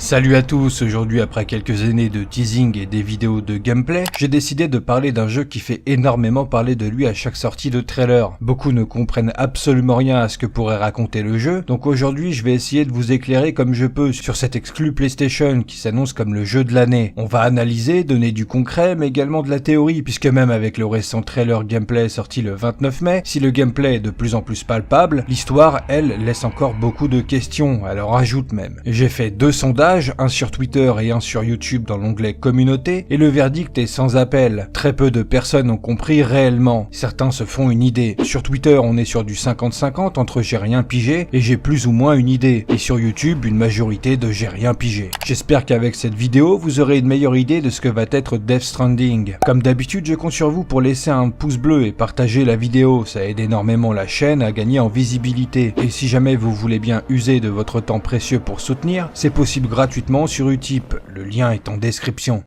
Salut à tous, aujourd'hui après quelques années de teasing et des vidéos de gameplay, j'ai décidé de parler d'un jeu qui fait énormément parler de lui à chaque sortie de trailer. Beaucoup ne comprennent absolument rien à ce que pourrait raconter le jeu, donc aujourd'hui je vais essayer de vous éclairer comme je peux sur cet exclu PlayStation qui s'annonce comme le jeu de l'année. On va analyser, donner du concret mais également de la théorie, puisque même avec le récent trailer gameplay sorti le 29 mai, si le gameplay est de plus en plus palpable, l'histoire, elle, laisse encore beaucoup de questions, elle en rajoute même. J'ai fait 2 sondages, un sur Twitter et un sur YouTube dans l'onglet communauté, et le verdict est sans appel. Très peu de personnes ont compris réellement. Certains se font une idée. Sur Twitter, on est sur du 50-50 entre j'ai rien pigé et j'ai plus ou moins une idée. Et sur YouTube, une majorité de j'ai rien pigé. J'espère qu'avec cette vidéo, vous aurez une meilleure idée de ce que va être Death Stranding. Comme d'habitude, je compte sur vous pour laisser un pouce bleu et partager la vidéo. Ça aide énormément la chaîne à gagner en visibilité. Et si jamais vous voulez bien user de votre temps précieux pour soutenir, c'est possible gratuitement sur Utip, le lien est en description.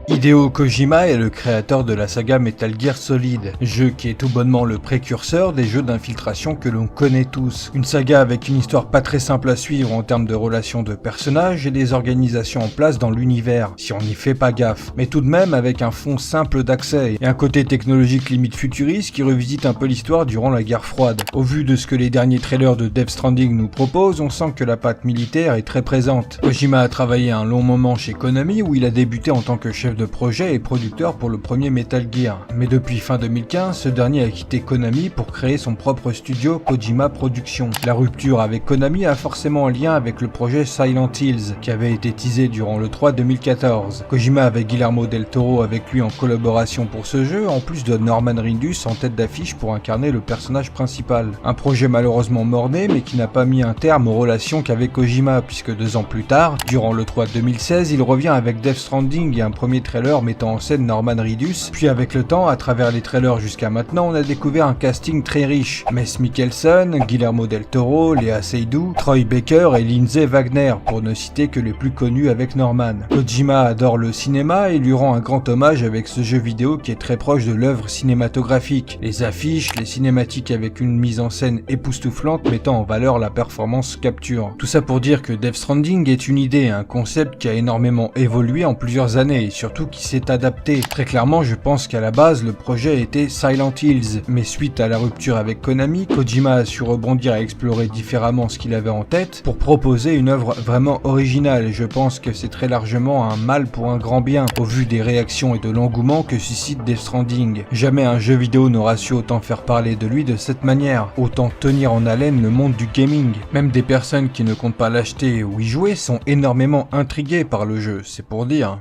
Hideo Kojima est le créateur de la saga Metal Gear Solid, jeu qui est tout bonnement le précurseur des jeux d'infiltration que l'on connaît tous. Une saga avec une histoire pas très simple à suivre en termes de relations de personnages et des organisations en place dans l'univers, si on n'y fait pas gaffe, mais tout de même avec un fond simple d'accès et un côté technologique limite futuriste qui revisite un peu l'histoire durant la guerre froide. Au vu de ce que les derniers trailers de Death Stranding nous proposent, on sent que la patte militaire est très présente. Kojima a travaillé un long moment chez Konami où il a débuté en tant que chef de projet et producteur pour le premier Metal Gear. Mais depuis fin 2015, ce dernier a quitté Konami pour créer son propre studio Kojima Productions. La rupture avec Konami a forcément un lien avec le projet Silent Hills, qui avait été teasé durant l'E3 2014. Kojima avait Guillermo del Toro avec lui en collaboration pour ce jeu, en plus de Norman Reedus en tête d'affiche pour incarner le personnage principal. Un projet malheureusement mort-né, mais qui n'a pas mis un terme aux relations qu'avait Kojima, puisque 2 ans plus tard, durant l'E3 2016, il revient avec Death Stranding et un premier trailer mettant en scène Norman Reedus, puis avec le temps, à travers les trailers jusqu'à maintenant, on a découvert un casting très riche. Mess Mikkelsen, Guillermo del Toro, Léa Seydoux, Troy Baker et Lindsay Wagner, pour ne citer que les plus connus avec Norman. Kojima adore le cinéma et lui rend un grand hommage avec ce jeu vidéo qui est très proche de l'œuvre cinématographique. Les affiches, les cinématiques avec une mise en scène époustouflante mettant en valeur la performance capture. Tout ça pour dire que Death Stranding est une idée, un concept qui a énormément évolué en plusieurs années et surtout qui s'est adapté. Très clairement, je pense qu'à la base, le projet était Silent Hills, mais suite à la rupture avec Konami, Kojima a su rebondir et explorer différemment ce qu'il avait en tête pour proposer une œuvre vraiment originale, et je pense que c'est très largement un mal pour un grand bien, au vu des réactions et de l'engouement que suscite Death Stranding. Jamais un jeu vidéo n'aura su autant faire parler de lui de cette manière, autant tenir en haleine le monde du gaming. Même des personnes qui ne comptent pas l'acheter ou y jouer sont énormément intriguées par le jeu, c'est pour dire.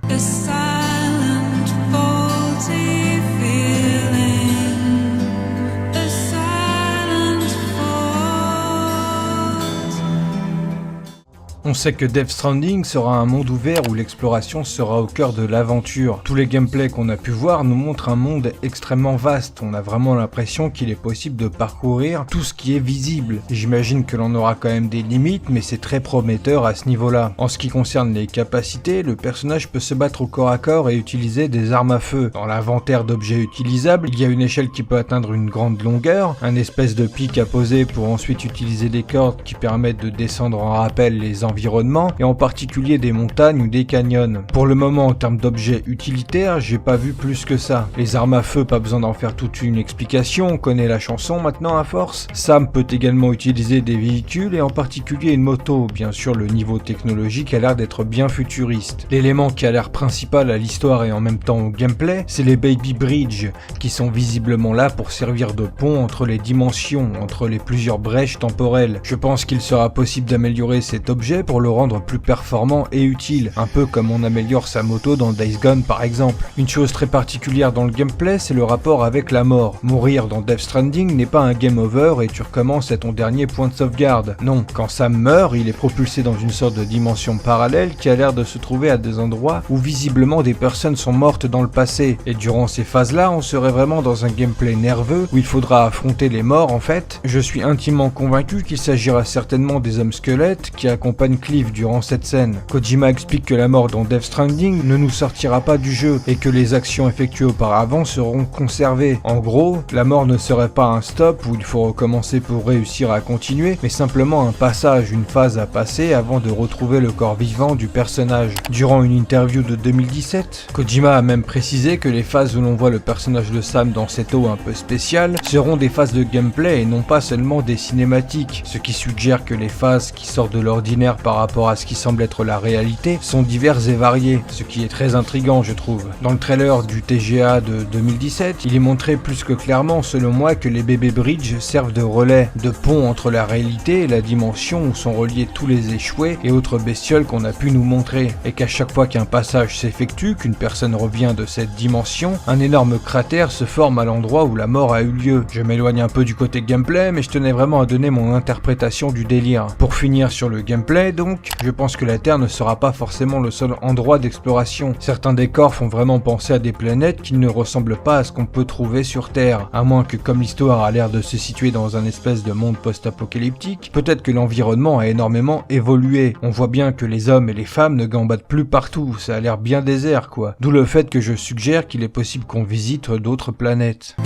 On sait que Death Stranding sera un monde ouvert où l'exploration sera au cœur de l'aventure. Tous les gameplays qu'on a pu voir nous montrent un monde extrêmement vaste. On a vraiment l'impression qu'il est possible de parcourir tout ce qui est visible. J'imagine que l'on aura quand même des limites, mais c'est très prometteur à ce niveau-là. En ce qui concerne les capacités, le personnage peut se battre au corps à corps et utiliser des armes à feu. Dans l'inventaire d'objets utilisables, il y a une échelle qui peut atteindre une grande longueur, un espèce de pic à poser pour ensuite utiliser des cordes qui permettent de descendre en rappel les environnements, et en particulier des montagnes ou des canyons. Pour le moment, en termes d'objets utilitaires, j'ai pas vu plus que ça. Les armes à feu, pas besoin d'en faire toute une explication, on connaît la chanson maintenant à force. Sam peut également utiliser des véhicules et en particulier une moto. Bien sûr, le niveau technologique a l'air d'être bien futuriste. L'élément qui a l'air principal à l'histoire et en même temps au gameplay, c'est les Baby Bridge, qui sont visiblement là pour servir de pont entre les dimensions, entre les plusieurs brèches temporelles. Je pense qu'il sera possible d'améliorer cet objet pour le rendre plus performant et utile, un peu comme on améliore sa moto dans Days Gone par exemple. Une chose très particulière dans le gameplay, c'est le rapport avec la mort. Mourir dans Death Stranding n'est pas un game over et tu recommences à ton dernier point de sauvegarde. Non, quand Sam meurt, il est propulsé dans une sorte de dimension parallèle qui a l'air de se trouver à des endroits où visiblement des personnes sont mortes dans le passé. Et durant ces phases-là, on serait vraiment dans un gameplay nerveux où il faudra affronter les morts en fait. Je suis intimement convaincu qu'il s'agira certainement des hommes squelettes qui accompagnent Van Cleef durant cette scène. Kojima explique que la mort dans Death Stranding ne nous sortira pas du jeu et que les actions effectuées auparavant seront conservées. En gros, la mort ne serait pas un stop où il faut recommencer pour réussir à continuer, mais simplement un passage, une phase à passer avant de retrouver le corps vivant du personnage. Durant une interview de 2017, Kojima a même précisé que les phases où l'on voit le personnage de Sam dans cette eau un peu spéciale seront des phases de gameplay et non pas seulement des cinématiques, ce qui suggère que les phases qui sortent de l'ordinaire par rapport à ce qui semble être la réalité sont diverses et variées, ce qui est très intriguant je trouve. Dans le trailer du TGA de 2017, il est montré plus que clairement selon moi que les bébés Bridge servent de relais, de pont entre la réalité et la dimension où sont reliés tous les échoués et autres bestioles qu'on a pu nous montrer, et qu'à chaque fois qu'un passage s'effectue, qu'une personne revient de cette dimension, un énorme cratère se forme à l'endroit où la mort a eu lieu. Je m'éloigne un peu du côté gameplay, mais je tenais vraiment à donner mon interprétation du délire. Pour finir sur le gameplay donc, je pense que la Terre ne sera pas forcément le seul endroit d'exploration. Certains décors font vraiment penser à des planètes qui ne ressemblent pas à ce qu'on peut trouver sur Terre, à moins que comme l'histoire a l'air de se situer dans un espèce de monde post-apocalyptique, peut-être que l'environnement a énormément évolué. On voit bien que les hommes et les femmes ne gambadent plus partout, ça a l'air bien désert quoi. D'où le fait que je suggère qu'il est possible qu'on visite d'autres planètes.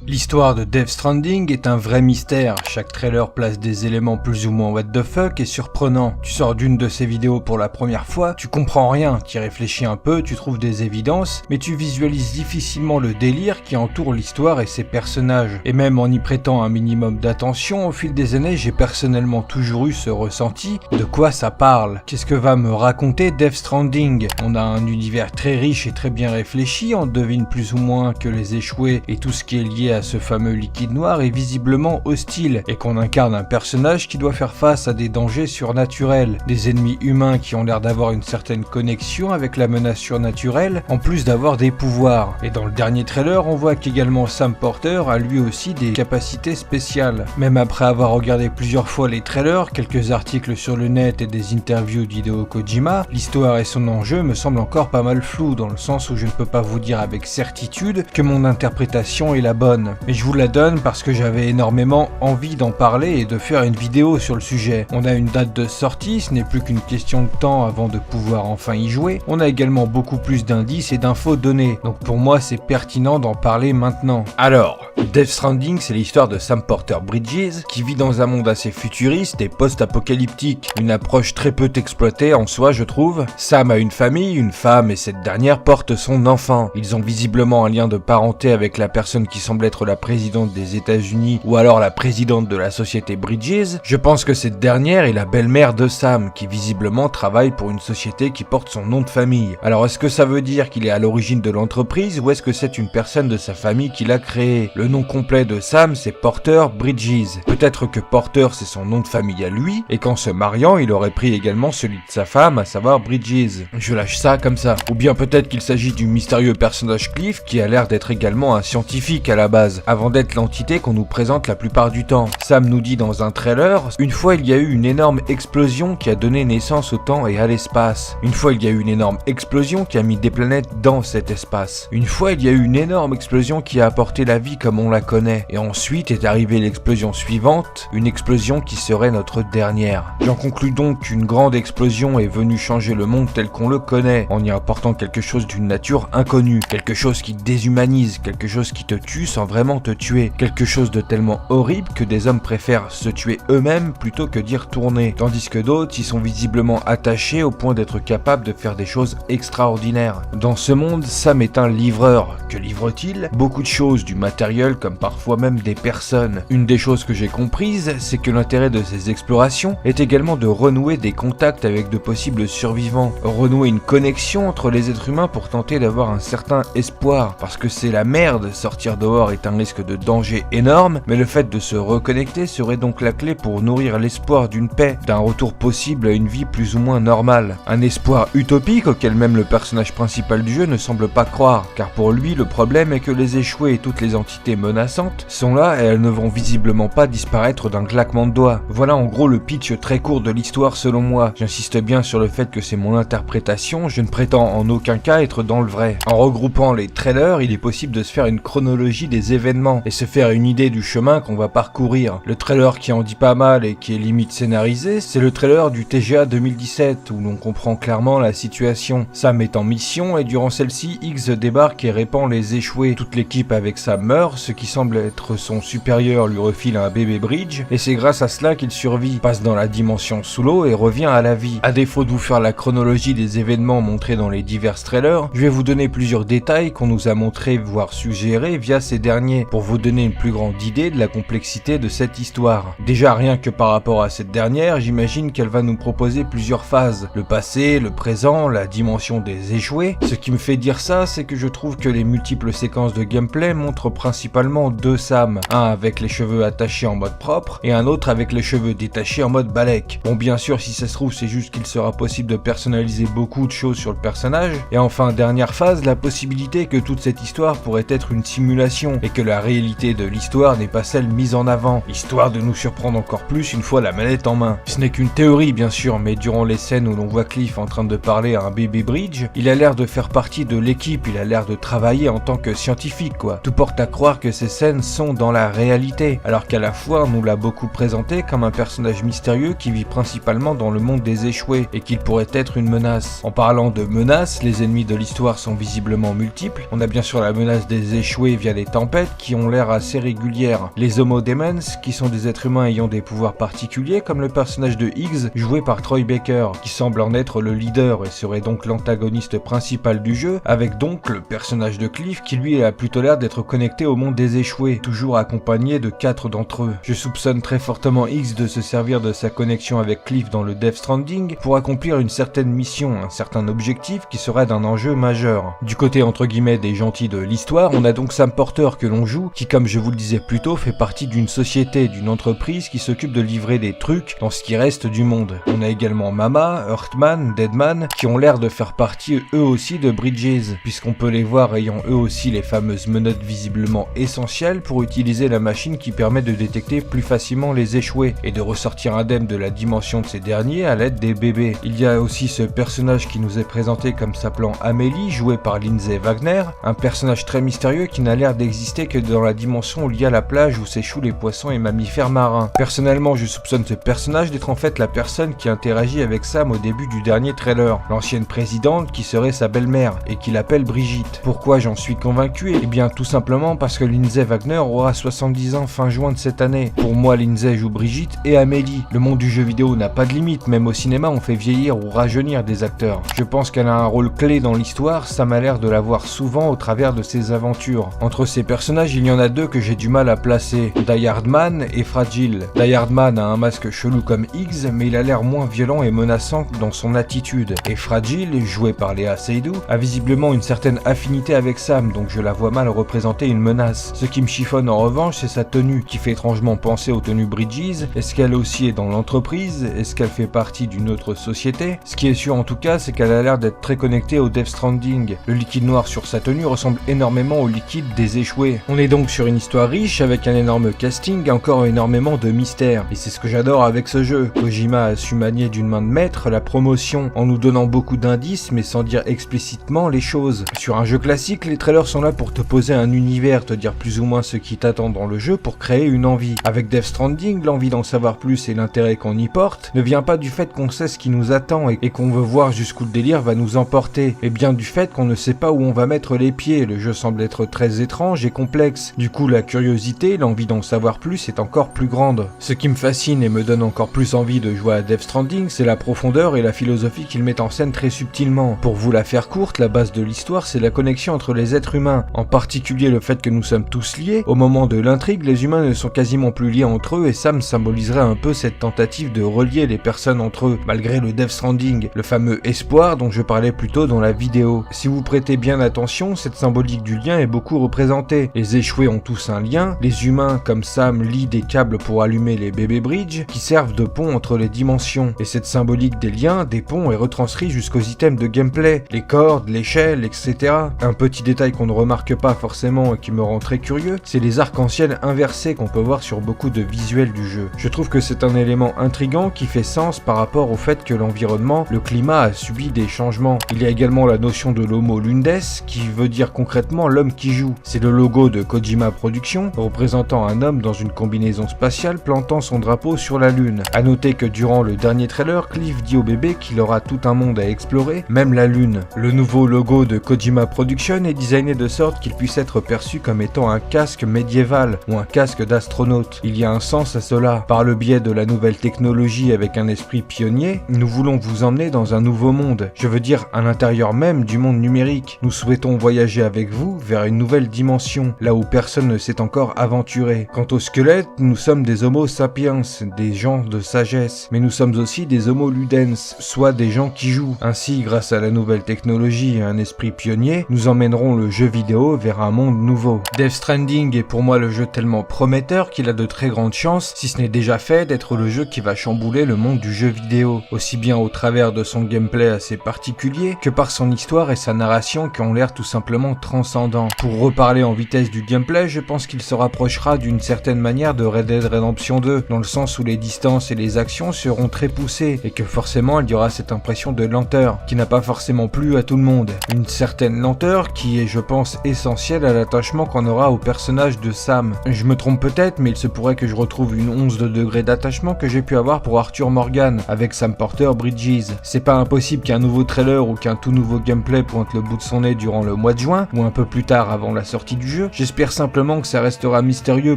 L'histoire de Death Stranding est un vrai mystère, chaque trailer place des éléments plus ou moins what the fuck et surprenants. Tu sors d'une de ces vidéos pour la première fois, tu comprends rien, tu réfléchis un peu, tu trouves des évidences, mais tu visualises difficilement le délire qui entoure l'histoire et ses personnages. Et même en y prêtant un minimum d'attention, au fil des années, j'ai personnellement toujours eu ce ressenti, de quoi ça parle. Qu'est-ce que va me raconter Death Stranding? On a un univers très riche et très bien réfléchi, on devine plus ou moins que les échoués et tout ce qui est lié à ce fameux liquide noir est visiblement hostile et qu'on incarne un personnage qui doit faire face à des dangers surnaturels, des ennemis humains qui ont l'air d'avoir une certaine connexion avec la menace surnaturelle, en plus d'avoir des pouvoirs. Et dans le dernier trailer, on voit qu'également Sam Porter a lui aussi des capacités spéciales. Même après avoir regardé plusieurs fois les trailers, quelques articles sur le net et des interviews d'Hideo Kojima, l'histoire et son enjeu me semblent encore pas mal flous dans le sens où je ne peux pas vous dire avec certitude que mon interprétation est la bonne. Mais je vous la donne parce que j'avais énormément envie d'en parler et de faire une vidéo sur le sujet. On a une date de sortie, ce n'est plus qu'une question de temps avant de pouvoir enfin y jouer. On a également beaucoup plus d'indices et d'infos données, donc pour moi c'est pertinent d'en parler maintenant. Alors, Death Stranding c'est l'histoire de Sam Porter Bridges qui vit dans un monde assez futuriste et post-apocalyptique, une approche très peu exploitée en soi je trouve. Sam a une famille, une femme et cette dernière porte son enfant. Ils ont visiblement un lien de parenté avec la personne qui semble être la présidente des États-Unis ou alors la présidente de la société Bridges. Je pense que cette dernière est la belle-mère de Sam qui visiblement travaille pour une société qui porte son nom de famille. Alors est-ce que ça veut dire qu'il est à l'origine de l'entreprise ou est-ce que c'est une personne de sa famille qui l'a créée? Le nom complet de Sam c'est Porter Bridges. Peut-être que Porter c'est son nom de famille à lui et qu'en se mariant il aurait pris également celui de sa femme, à savoir Bridges. Je lâche ça comme ça. Ou bien peut-être qu'il s'agit du mystérieux personnage Cliff qui a l'air d'être également un scientifique à la base, avant d'être l'entité qu'on nous présente la plupart du temps. Sam nous dit dans un trailer, une fois il y a eu une énorme explosion qui a donné naissance au temps et à l'espace. Une fois il y a eu une énorme explosion qui a mis des planètes dans cet espace. Une fois il y a eu une énorme explosion qui a apporté la vie comme on la connaît. Et ensuite est arrivée l'explosion suivante, une explosion qui serait notre dernière. J'en conclus donc qu'une grande explosion est venue changer le monde tel qu'on le connaît, en y apportant quelque chose d'une nature inconnue, quelque chose qui déshumanise, quelque chose qui te tue sans vraiment te tuer, quelque chose de tellement horrible que des hommes préfèrent se tuer eux-mêmes plutôt que d'y retourner, tandis que d'autres y sont visiblement attachés au point d'être capables de faire des choses extraordinaires. Dans ce monde, Sam est un livreur. Que livre-t-il? Beaucoup de choses, du matériel comme parfois même des personnes. Une des choses que j'ai comprises, c'est que l'intérêt de ces explorations est également de renouer des contacts avec de possibles survivants, renouer une connexion entre les êtres humains pour tenter d'avoir un certain espoir, parce que c'est la merde sortir dehors et est un risque de danger énorme, mais le fait de se reconnecter serait donc la clé pour nourrir l'espoir d'une paix, d'un retour possible à une vie plus ou moins normale. Un espoir utopique auquel même le personnage principal du jeu ne semble pas croire, car pour lui le problème est que les échoués et toutes les entités menaçantes sont là et elles ne vont visiblement pas disparaître d'un claquement de doigts. Voilà en gros le pitch très court de l'histoire selon moi. J'insiste bien sur le fait que c'est mon interprétation, je ne prétends en aucun cas être dans le vrai. En regroupant les trailers, il est possible de se faire une chronologie des événements et se faire une idée du chemin qu'on va parcourir. Le trailer qui en dit pas mal et qui est limite scénarisé, c'est le trailer du TGA 2017 où l'on comprend clairement la situation. Sam est en mission et durant celle-ci, X débarque et répand les échoués. Toute l'équipe avec Sam meurt, ce qui semble être son supérieur lui refile un bébé Bridge et c'est grâce à cela qu'il survit, passe dans la dimension sous l'eau et revient à la vie. À défaut de vous faire la chronologie des événements montrés dans les divers trailers, je vais vous donner plusieurs détails qu'on nous a montrés voire suggérés via ces derniers pour vous donner une plus grande idée de la complexité de cette histoire. Déjà rien que par rapport à cette dernière, j'imagine qu'elle va nous proposer plusieurs phases, le passé, le présent, la dimension des échoués. Ce qui me fait dire ça, c'est que je trouve que les multiples séquences de gameplay montrent principalement deux Sam, un avec les cheveux attachés en mode propre et un autre avec les cheveux détachés en mode balèque. Bon bien sûr si ça se trouve c'est juste qu'il sera possible de personnaliser beaucoup de choses sur le personnage, et enfin dernière phase, la possibilité que toute cette histoire pourrait être une simulation et que la réalité de l'histoire n'est pas celle mise en avant, histoire de nous surprendre encore plus une fois la manette en main. Ce n'est qu'une théorie bien sûr, mais durant les scènes où l'on voit Cliff en train de parler à un bébé Bridge, il a l'air de faire partie de l'équipe, il a l'air de travailler en tant que scientifique quoi. Tout porte à croire que ces scènes sont dans la réalité, alors qu'à la fois on nous l'a beaucoup présenté comme un personnage mystérieux qui vit principalement dans le monde des échoués et qu'il pourrait être une menace. En parlant de menaces, les ennemis de l'histoire sont visiblement multiples. On a bien sûr la menace des échoués via les tempêtes qui ont l'air assez régulières. Les Homo Demons qui sont des êtres humains ayant des pouvoirs particuliers comme le personnage de Higgs joué par Troy Baker qui semble en être le leader et serait donc l'antagoniste principal du jeu, avec donc le personnage de Cliff qui lui a plutôt l'air d'être connecté au monde des échoués, toujours accompagné de 4 d'entre eux. Je soupçonne très fortement Higgs de se servir de sa connexion avec Cliff dans le Death Stranding pour accomplir une certaine mission, un certain objectif qui serait d'un enjeu majeur. Du côté entre guillemets des gentils de l'histoire, on a donc Sam Porter que l'on joue, qui comme je vous le disais plus tôt fait partie d'une société, d'une entreprise qui s'occupe de livrer des trucs dans ce qui reste du monde. On a également Mama, Earthman, Deadman, qui ont l'air de faire partie eux aussi de Bridges, puisqu'on peut les voir ayant eux aussi les fameuses menottes visiblement essentielles pour utiliser la machine qui permet de détecter plus facilement les échoués et de ressortir indemne de la dimension de ces derniers à l'aide des bébés. Il y a aussi ce personnage qui nous est présenté comme s'appelant Amélie, joué par Lindsay Wagner, un personnage très mystérieux qui n'a l'air d'exister que dans la dimension liée à la plage où s'échouent les poissons et mammifères marins. Personnellement, je soupçonne ce personnage d'être en fait la personne qui interagit avec Sam au début du dernier trailer, l'ancienne présidente qui serait sa belle-mère et qui l'appelle Brigitte. Pourquoi j'en suis convaincu? Eh bien tout simplement parce que Lindsay Wagner aura 70 ans fin juin de cette année. Pour moi, Lindsay joue Brigitte et Amélie. Le monde du jeu vidéo n'a pas de limite, même au cinéma on fait vieillir ou rajeunir des acteurs. Je pense qu'elle a un rôle clé dans l'histoire, ça m'a l'air de la voir souvent au travers de ses aventures. Entre ces personnages, il y en a deux que j'ai du mal à placer, Die Hard Man et Fragile. Die Hard Man a un masque chelou comme Higgs, mais il a l'air moins violent et menaçant dans son attitude. Et Fragile, joué par Léa Seydoux, a visiblement une certaine affinité avec Sam, donc je la vois mal représenter une menace. Ce qui me chiffonne en revanche, c'est sa tenue, qui fait étrangement penser aux tenues Bridges. Est-ce qu'elle aussi est dans l'entreprise? Est-ce qu'elle fait partie d'une autre société? Ce qui est sûr en tout cas, c'est qu'elle a l'air d'être très connectée au Death Stranding. Le liquide noir sur sa tenue ressemble énormément au liquide des échoués. On est donc sur une histoire riche avec un énorme casting et encore énormément de mystères. Et c'est ce que j'adore avec ce jeu. Kojima a su manier d'une main de maître la promotion en nous donnant beaucoup d'indices mais sans dire explicitement les choses. Sur un jeu classique, les trailers sont là pour te poser un univers, te dire plus ou moins ce qui t'attend dans le jeu pour créer une envie. Avec Death Stranding, l'envie d'en savoir plus et l'intérêt qu'on y porte ne vient pas du fait qu'on sait ce qui nous attend et qu'on veut voir jusqu'où le délire va nous emporter, mais bien du fait qu'on ne sait pas où on va mettre les pieds. Le jeu semble être très étrange et complexe. Du coup, la curiosité, l'envie d'en savoir plus est encore plus grande. Ce qui me fascine et me donne encore plus envie de jouer à Death Stranding, c'est la profondeur et la philosophie qu'il met en scène très subtilement. Pour vous la faire courte, la base de l'histoire, c'est la connexion entre les êtres humains, en particulier le fait que nous sommes tous liés. Au moment de l'intrigue, les humains ne sont quasiment plus liés entre eux et Sam symboliserait un peu cette tentative de relier les personnes entre eux, malgré le Death Stranding, le fameux espoir dont je parlais plus tôt dans la vidéo. Si vous prêtez bien attention, cette symbolique du lien est beaucoup représentée, Les échoués ont tous un lien, les humains comme Sam lient des câbles pour allumer les bébés bridge qui servent de pont entre les dimensions, et cette symbolique des liens, des ponts est retranscrite jusqu'aux items de gameplay, les cordes, l'échelle, etc. Un petit détail qu'on ne remarque pas forcément et qui me rend très curieux, c'est les arcs-en-ciel inversés qu'on peut voir sur beaucoup de visuels du jeu. Je trouve que c'est un élément intriguant qui fait sens par rapport au fait que l'environnement, le climat a subi des changements. Il y a également la notion de l'homo lundes, qui veut dire concrètement l'homme qui joue. C'est le logo de Kojima Productions, représentant un homme dans une combinaison spatiale plantant son drapeau sur la lune. A noter que durant le dernier trailer, Cliff dit au bébé qu'il aura tout un monde à explorer, même la lune. Le nouveau logo de Kojima Productions est designé de sorte qu'il puisse être perçu comme étant un casque médiéval ou un casque d'astronaute. Il y a un sens à cela. Par le biais de la nouvelle technologie avec un esprit pionnier, nous voulons vous emmener dans un nouveau monde. Je veux dire à l'intérieur même du monde numérique. Nous souhaitons voyager avec vous vers une nouvelle dimension, là où personne ne s'est encore aventuré. Quant au squelette, nous sommes des homo sapiens, des gens de sagesse, mais nous sommes aussi des homo ludens, soit des gens qui jouent. Ainsi, grâce à la nouvelle technologie et un esprit pionnier, nous emmènerons le jeu vidéo vers un monde nouveau. Death Stranding est pour moi le jeu tellement prometteur qu'il a de très grandes chances, si ce n'est déjà fait, d'être le jeu qui va chambouler le monde du jeu vidéo, aussi bien au travers de son gameplay assez particulier, que par son histoire et sa narration qui ont l'air tout simplement transcendants. Pour reparler en vitesse du gameplay, je pense qu'il se rapprochera d'une certaine manière de Red Dead Redemption 2, dans le sens où les distances et les actions seront très poussées, et que forcément il y aura cette impression de lenteur, qui n'a pas forcément plu à tout le monde. Une certaine lenteur qui est, je pense, essentielle à l'attachement qu'on aura au personnage de Sam. Je me trompe peut-être, mais il se pourrait que je retrouve une once de degré d'attachement que j'ai pu avoir pour Arthur Morgan, avec Sam Porter Bridges. C'est pas impossible qu'un nouveau trailer ou qu'un tout nouveau gameplay pointe le bout de son nez durant le mois de juin, ou un peu plus tard avant la sortie du jeu. J'espère simplement que ça restera mystérieux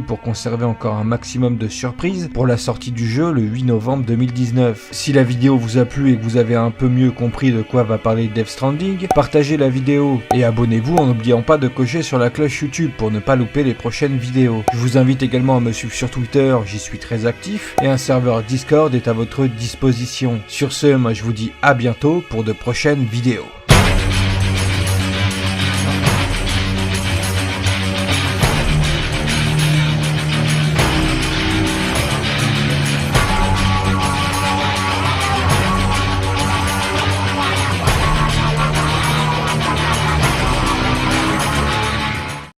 pour conserver encore un maximum de surprises pour la sortie du jeu le 8 novembre 2019. Si la vidéo vous a plu et que vous avez un peu mieux compris de quoi va parler Death Stranding, partagez la vidéo et abonnez-vous en n'oubliant pas de cocher sur la cloche YouTube pour ne pas louper les prochaines vidéos. Je vous invite également à me suivre sur Twitter, j'y suis très actif, et un serveur Discord est à votre disposition. Sur ce, moi je vous dis à bientôt pour de prochaines vidéos.